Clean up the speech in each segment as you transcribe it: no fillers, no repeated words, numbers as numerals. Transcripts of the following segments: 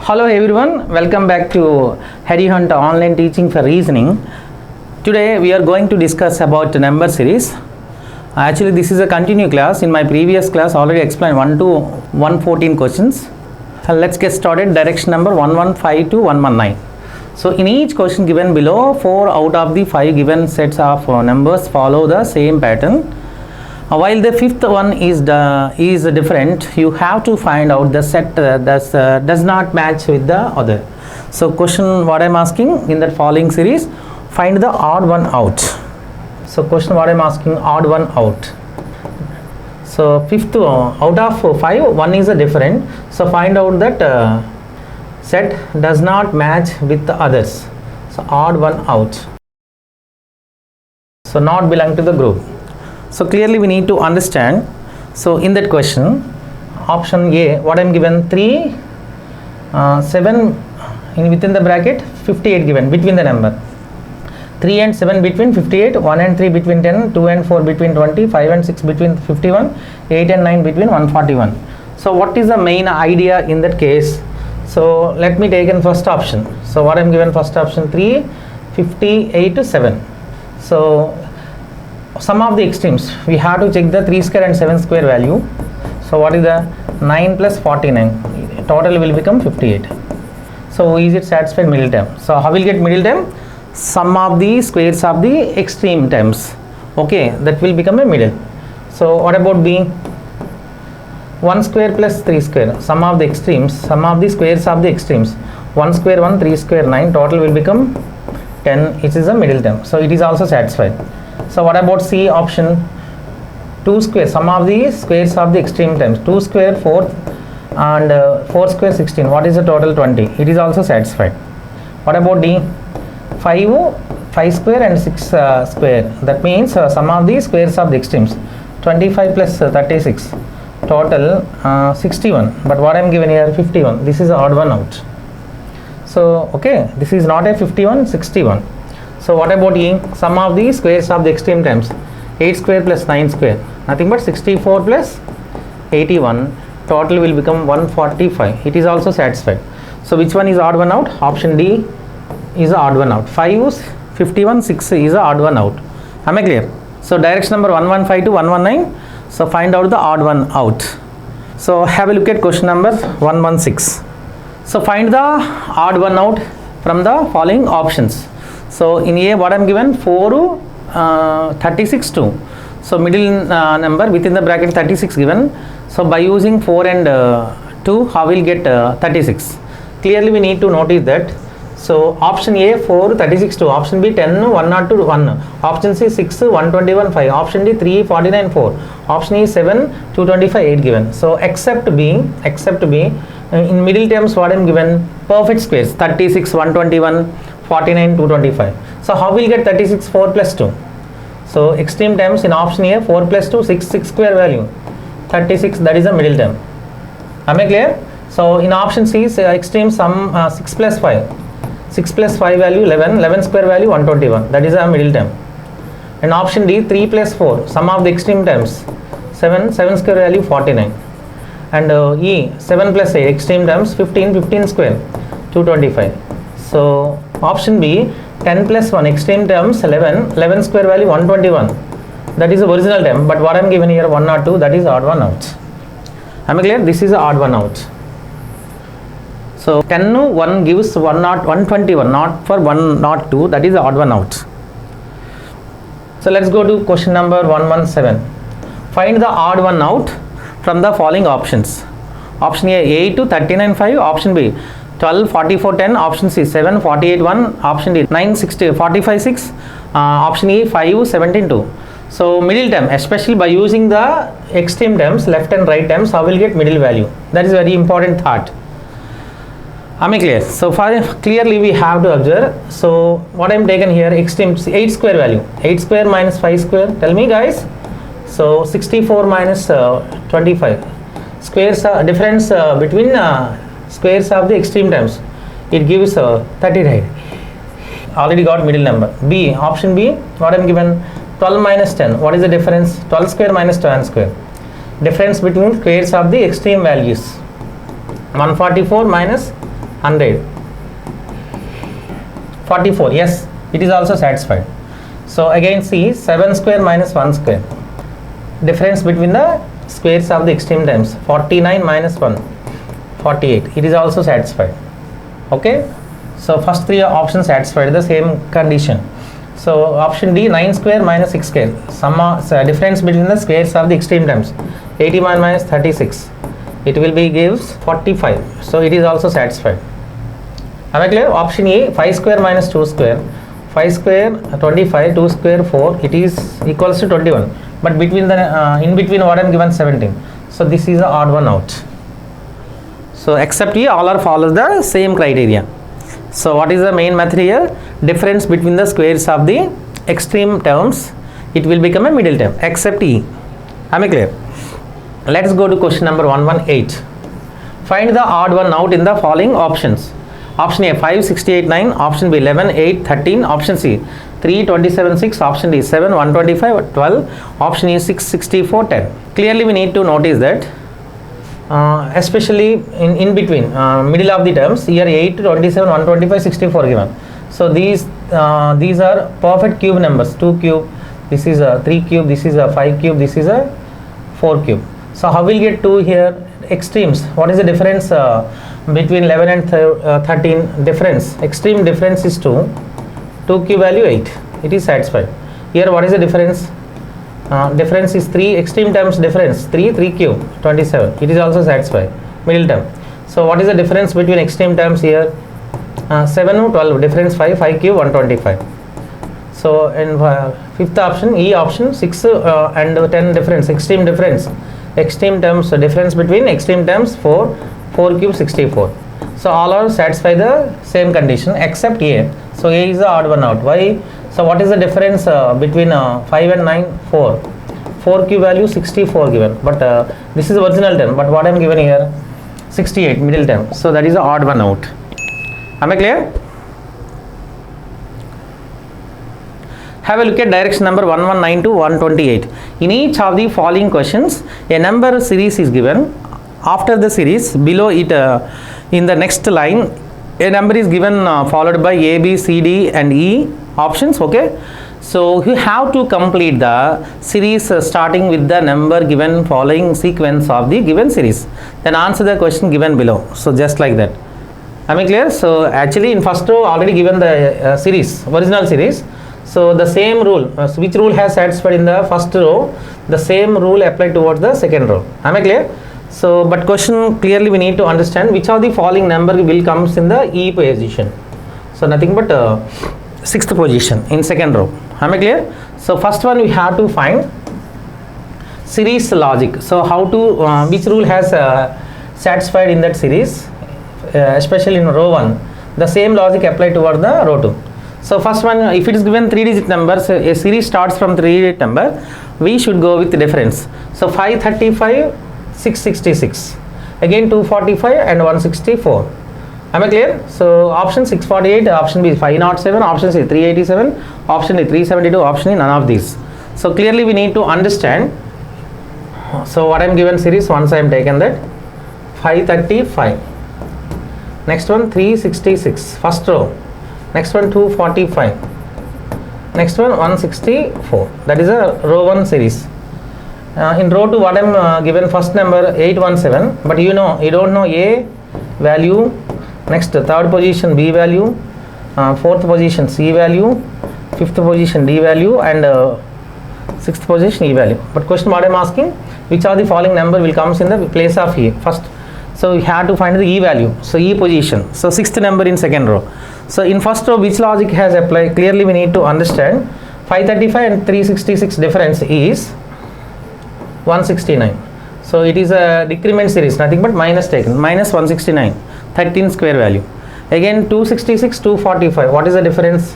Hello everyone, welcome back to EDUHUNT online teaching for reasoning. Today we are going to discuss about number series. Actually this is a continued class. In my previous class already explained 1 to 114 questions. Let's get started. Direction number 115 to 119. So in each question given below, 4 out of the 5 given sets of numbers follow the same pattern. While the fifth one is different, you have to find out the set that does not match with the other. So question what I am asking in that following series, find the odd one out. So question what I am asking, odd one out. So fifth out of 5, one is a different. So find out that set does not match with the others. So odd one out. So not belong to the group. So clearly we need to understand. So in that question, option A, what I am given 3, 7 within the bracket, 58 given between the number. 3 and 7 between 58, 1 and 3 between 10, 2 and 4 between 20, 5 and 6 between 51, 8 and 9 between 141. So what is the main idea in that case? So let me take in first option. So what I am given first option 3, 58 to 7. So sum of the extremes, we have to check the 3 square and 7 square value. So what is the 9 plus 49? Total will become 58. So is it satisfied middle term? So how will get middle term? Sum of the squares of the extreme terms. Okay, that will become a middle. So what about B? 1 square plus 3 square, sum of the extremes, sum of the squares of the extremes. 1 square 1, 3 square 9, total will become 10, which is a middle term. So it is also satisfied. So what about C option? 2 square, sum of the squares of the extreme terms. 2 square 4 and 4 square 16. What is the total? 20. It is also satisfied. What about D? 5 square and 6 square. That means sum of the squares of the extremes. 25 plus 36. Total 61. But what I am given here? 51. This is the odd one out. So okay, this is not a 51, 61. So what about E? Sum of the squares of the extreme terms. 8 square plus 9 square. Nothing but 64 plus 81. Total will become 145. It is also satisfied. So which one is odd one out? Option D is the odd one out. 5 is 51, 6 is the odd one out. Am I clear? So direction number 115 to 119. So find out the odd one out. So have a look at question number 116. So find the odd one out from the following options. So in A, what I am given 4, 36, 2. So middle number within the bracket 36 given. So by using 4 and 2, how will get 36? Clearly we need to notice that. So option A 4, 36, 2. Option B 10, 102, 1. Option C 6, 121, 5. Option D 3, 49, 4. Option E 7, 225, 8 given. So except B, in middle terms what I am given? Perfect squares 36, 121, 49, 225. So how will get 36? 4 plus 2. So extreme terms in option A 4 plus 2, 6 square value 36, that is a middle term. Am I clear? So in option C extreme sum 6 plus 5. 6 plus 5 value 11 square value 121, that is a middle term. And option D 3 plus 4, sum of the extreme terms 7 square value 49. And E 7 plus 8 extreme terms 15 square 225. So option B 10 plus 1 extreme terms 11 square value 121, that is the original term, but what I am given here 102, that is odd one out. Am I clear? This is the odd one out. So 10 1 gives 121, not for 102, that is the odd one out. So let's go to question number 117. Find the odd one out from the following options. Option A 8 to 39, 5. Option B 12, 44, 10. Option C 7, 48, 1. Option D 9, 60, 45, 6. Option E 5, 17, 2. So middle term, especially by using the extreme terms, left and right terms, how will get middle value? That is very important thought. Am I clear? So clearly we have to observe. So what I am taken here, extreme 8 square value. 8 square minus 5 square. Tell me guys. So 64 minus 25. Squares difference between squares of the extreme terms. It gives 39. Already got middle number. B, option B, what I am given 12 minus 10. What is the difference? 12 square minus 10 square. Difference between squares of the extreme values. 144 minus 100, 44, yes, it is also satisfied. So again see 7 square minus 1 square, difference between the squares of the extreme terms, 49 minus 1, 48, it is also satisfied. Okay, so first three options satisfied the same condition. So option D, 9 square minus 6 square, difference between the squares of the extreme terms, 81 minus 36, it will be gives 45, so it is also satisfied. Am I clear? Option A, 5 square minus 2 square, 5 square 25, 2 square 4, it is equals to 21, but between the in between what I am given 17, so this is the odd one out. So except here all are follow the same criteria. So what is the main method here? Difference between the squares of the extreme terms, it will become a middle term except E. Am I clear? Let's go to question number 118. Find the odd one out in the following options. Option A 5, 68, 9, option B 11, 8, 13, option C 3, 27, 6, option D 7, 125, 12, option E 6, 64, 10. Clearly we need to notice that especially in between middle of the terms here 8, 27, 125, 64 given. So these are perfect cube numbers, 2 cube, this is a 3 cube, this is a 5 cube, this is a 4 cube. So how will get 2 here? Extremes, what is the difference between 11 and 13? Difference, extreme difference is 2 cube value 8, it is satisfied. Here what is the difference? Difference is 3, extreme terms difference 3 cube 27, it is also satisfied, middle term. So what is the difference between extreme terms here? 7 to 12, difference 5 cube 125. So in fifth option, E option, 6 and 10 difference, extreme difference, extreme terms difference between extreme terms 4 cube 64. So all are satisfy the same condition except A. So A is the odd one out. Why? So what is the difference between 5 and 9? 4 cube value 64 given, but this is the original term, but what I am given here 68 middle term, so that is the odd one out. Am I clear? Have a look at direction number 119 to 128. In each of the following questions, a number series is given. After the series, below it in the next line, a number is given followed by A, B, C, D and E options. Okay, so you have to complete the series starting with the number given following sequence of the given series. Then answer the question given below. So just like that. Am I clear? So actually in first row already given the series, original series. So the same rule, which rule has satisfied in the first row, the same rule applied towards the second row. Am I clear? So but question clearly we need to understand which of the following number will comes in the E position. So nothing but sixth position in second row. Am I clear? So first one we have to find series logic. So how to which rule has satisfied in that series, especially in row 1, the same logic applied toward the row 2. So first one, if it is given 3-digit numbers, a series starts from 3-digit number, we should go with the difference. So 535, 666, again 245 and 164. Am I clear? So option 648, option B 507, option C 387, option D 372, option E none of these. So clearly we need to understand. So what I am given series, once I am taken that 535, next one 366, first row, next one 245, next one 164, that is a row 1 series. In row 2 what I am given first number 817, but you don't know A value, next third position B value, fourth position C value, fifth position D value and sixth position E value. But question what I am asking, which of the following number will comes in the place of E first. So we have to find the E value, so E position, so sixth number in second row. So in first row which logic has applied, clearly we need to understand. 535 and 366 difference is 169. So it is a decrement series, nothing but minus taken, minus 169, 13 square value. Again 266, 245, what is the difference?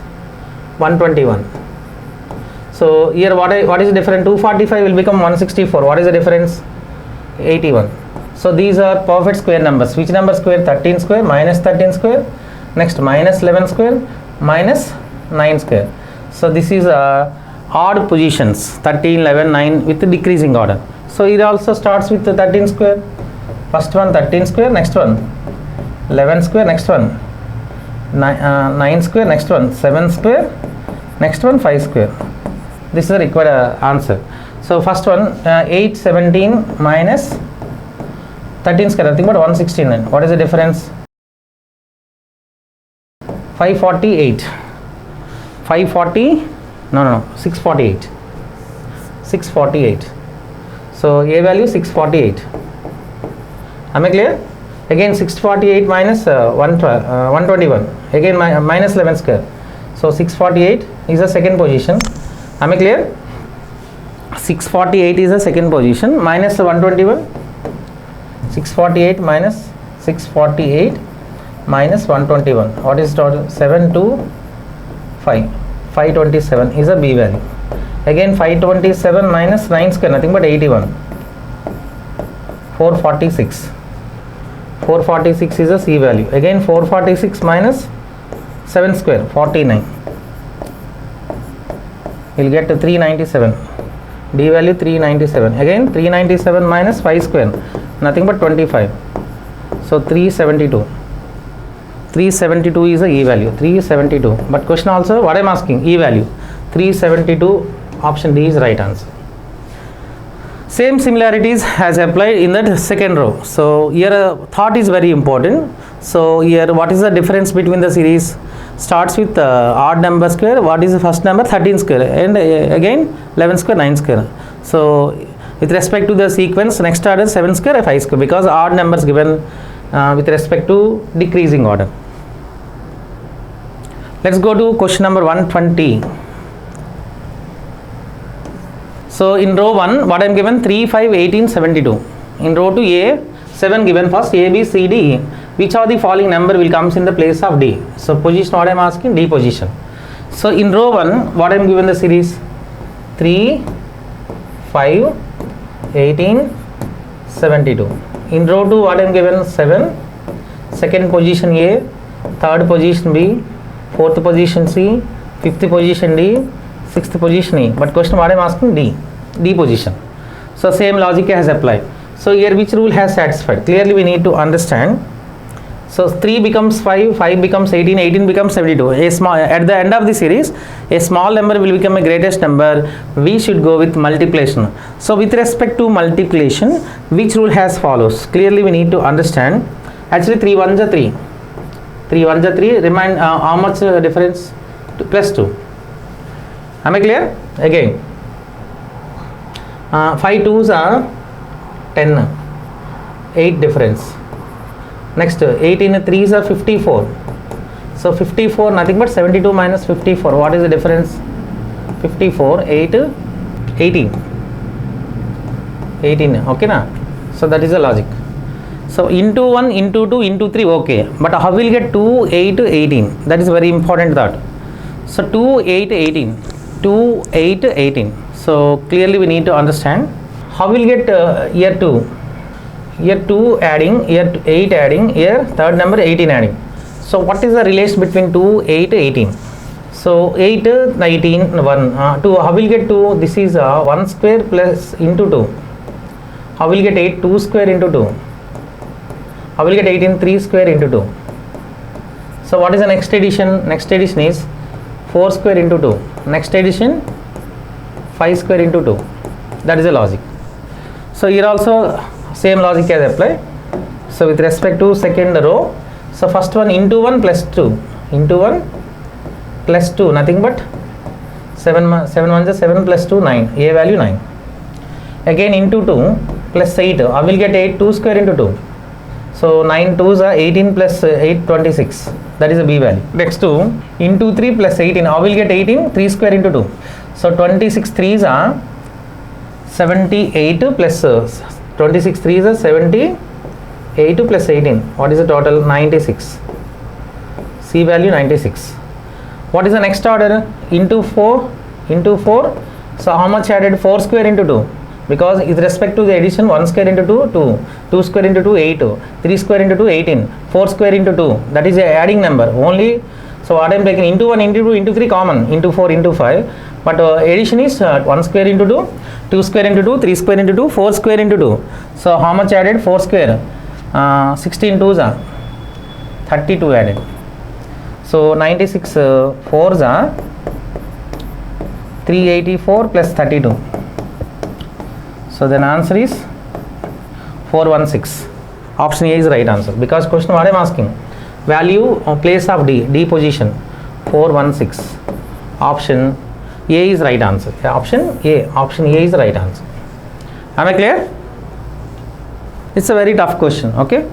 121. So here what is the difference? 245 will become 164, what is the difference? 81. So these are perfect square numbers. Which number square? 13 square, minus 13 square, next minus 11 square, minus 9 square. So this is odd positions, 13, 11, 9 with decreasing order. So it also starts with 13 square. First one 13 square, next one 11 square, next one 9 square, next one 7 square, next one 5 square. This is the required answer. So first one 8 17 minus 13 square, nothing but 169. What is the difference? 548. 540, no 648. 648. So A value 648. Am I clear? Again 648 minus 121. Again minus 11 square. So 648 is the second position. Am I clear? 648 is the second position. Minus 121. 648 minus 648 minus 121. What is total? 7 to 5. 527 is a B value. Again 527 minus 9 square, nothing but 81. 446. 446 is a C value. Again 446 minus 7 square, 49. You'll get 397. D value 397. Again 397 minus 5 square, nothing but 25. So 372. 372 is a E value. 372. But question also, what I am asking, E value 372. Option D is right answer. Same similarities has applied in that second row. So here thought is very important. So here what is the difference between the series? Starts with odd number square. What is the first number? 13 square, and again 11 square, 9 square. So with respect to the sequence, next order 7 square, 5 square, because odd numbers given with respect to decreasing order. Let's go to question number 120. So in row 1, what I am given? 3, 5, 18, 72. In row 2, A, 7 given first, A, B, C, D, E. Which of the following number will comes in the place of D? So position, what I am asking? D position. So in row 1, what I am given the series? 3, 5, 18, 72. In row 2, what I am given? 7. Second position A, third position B, fourth position C, fifth position D, sixth position E. But question what I am asking? D position. So same logic has applied. So here which rule has satisfied? Clearly we need to understand. So 3 becomes 5, 5 becomes 18, 18 becomes 72. At the end of the series, a small number will become a greatest number. We should go with multiplication. So with respect to multiplication, which rule has follows? Clearly we need to understand. Actually 3 1s are 3. 3 1s are 3. Remind how much difference? Plus 2. Am I clear? Again 5 2s are 10. 8 difference. Next 18 3s are 54. So 54 nothing but 72 minus 54. What is the difference? 54 8 18. 18. Okay na? So that is the logic. So into 1 into 2 into 3 okay. But how will get 2 8 18? That is very important thought. So 2 8 18. 2 8 18. So clearly we need to understand how will get year 2. Here 2 adding, here 8 adding, here third number 18 adding. So what is the relation between 2, 8, 18? So 8, 19, 1, 2, how will get 2? This is 1 square plus into 2. How will get 8, 2 square into 2? How will get 18, 3 square into 2? So what is the next addition? Next addition is 4 square into 2. Next addition 5 square into 2. That is the logic. So here also same logic as applied. So with respect to second row, so first one into 1 plus 2, into 1 plus 2, nothing but 7 1 is 7 plus 2 9, A value 9. Again into 2 plus 8, I will get 8 2 square into 2. So 9 2s are 18 plus 8 26, that is a B value. Next 2 into 3 plus 18, I will get 18 3 square into 2. So 26 3s are 78 plus 26 3s are 78 plus 18. What is the total? 96. C value 96. What is the next order? Into 4 into 4. So how much added? 4 square into 2. Because with respect to the addition, 1 square into 2 2, 2 square into 2 8, 3 square into 2 18, 4 square into 2, that is a adding number only. So what I am taking into 1 into 2 into 3 common, into 4 into 5, but addition is 1 square into 2, 2 square into 2, 3 square into 2, 4 square into 2. So how much added? 4 square, 16 2s are 32 added. So 96 4s are 384 plus 32. So then answer is 416. Option A is right answer, because question what I am asking, value or place of D position 416. Option A is right answer. Option A is right answer. Am I clear? It's a very tough question. Okay.